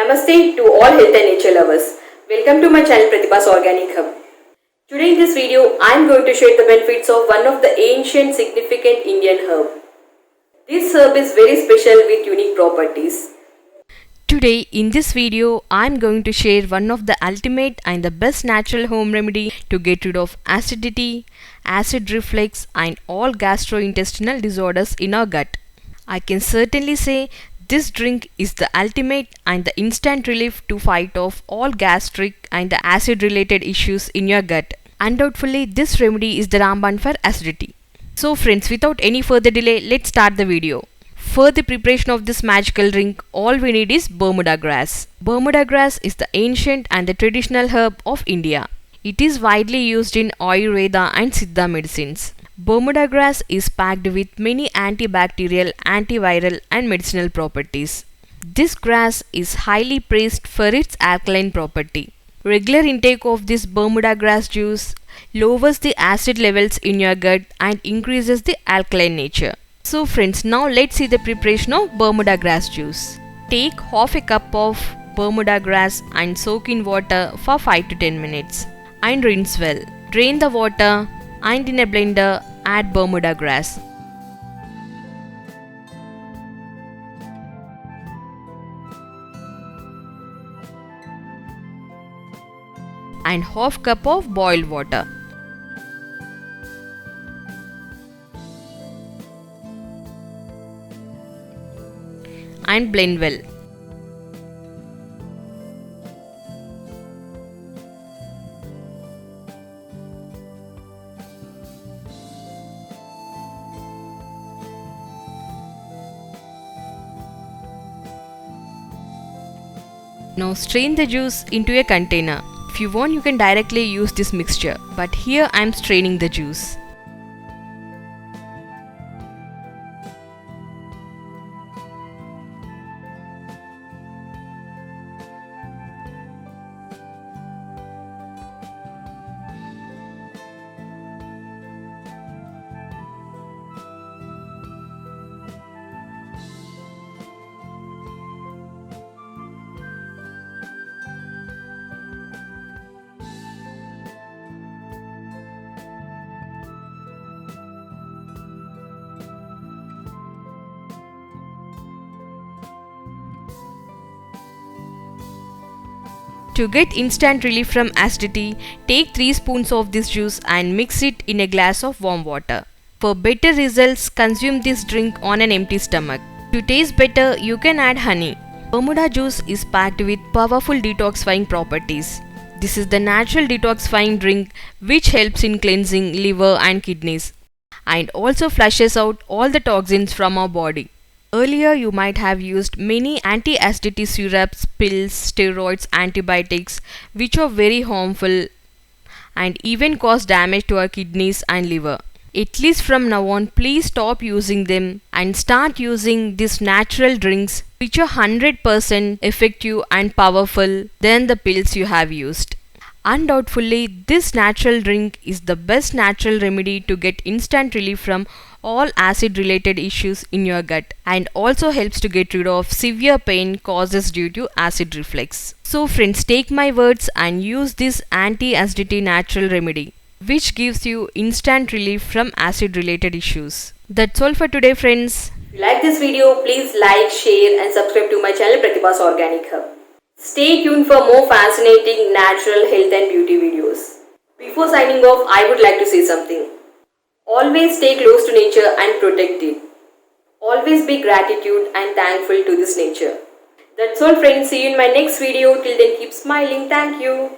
Namaste to all health and nature lovers. Welcome to my channel Pratibha's Organic Hub. Today in this video, I am going to share the benefits of one of the ancient significant Indian herb. This herb is very special with unique properties. Today in this video, I am going to share one of the ultimate and the best natural home remedy to get rid of acidity, acid reflux and all gastrointestinal disorders in our gut. I can certainly say this drink is the ultimate and the instant relief to fight off all gastric and the acid related issues in your gut. Undoubtedly, this remedy is the Ramban for acidity. So friends, without any further delay, let's start the video. For the preparation of this magical drink, all we need is Bermuda grass. Bermuda grass is the ancient and the traditional herb of India. It is widely used in Ayurveda and Siddha medicines. Bermuda grass is packed with many antibacterial, antiviral and medicinal properties. This grass is highly praised for its alkaline property. Regular intake of this Bermuda grass juice lowers the acid levels in your gut and increases the alkaline nature. So friends, now let's see the preparation of Bermuda grass juice. Take half a cup of Bermuda grass and soak in water for 5 to 10 minutes and rinse well. Drain the water and in a blender add Bermuda grass. And half cup of boiled water. And blend well. Now strain the juice into a container. If you want, you can directly use this mixture, but here I am straining the juice. To get instant relief from acidity, take 3 spoons of this juice and mix it in a glass of warm water. For better results, consume this drink on an empty stomach. To taste better, you can add honey. Bermuda juice is packed with powerful detoxifying properties. This is the natural detoxifying drink which helps in cleansing liver and kidneys and also flushes out all the toxins from our body. Earlier, you might have used many anti-acidity syrups, pills, steroids, antibiotics, which are very harmful and even cause damage to our kidneys and liver. At least from now on, please stop using them and start using these natural drinks which are 100% effective and powerful than the pills you have used. Undoubtedly, this natural drink is the best natural remedy to get instant relief from all acid related issues in your gut and also helps to get rid of severe pain causes due to acid reflux. So friends, take my words and use this anti-acidity natural remedy which gives you instant relief from acid related issues. That's all for today friends. If you like this video, please like, share and subscribe to my channel Pratibha's Organic Hub. Stay tuned for more fascinating natural health and beauty videos. Before signing off, I would like to say something. Always stay close to nature and protect it. Always be gratitude and thankful to this nature. That's all friends. See you in my next video. Till then keep smiling. Thank you.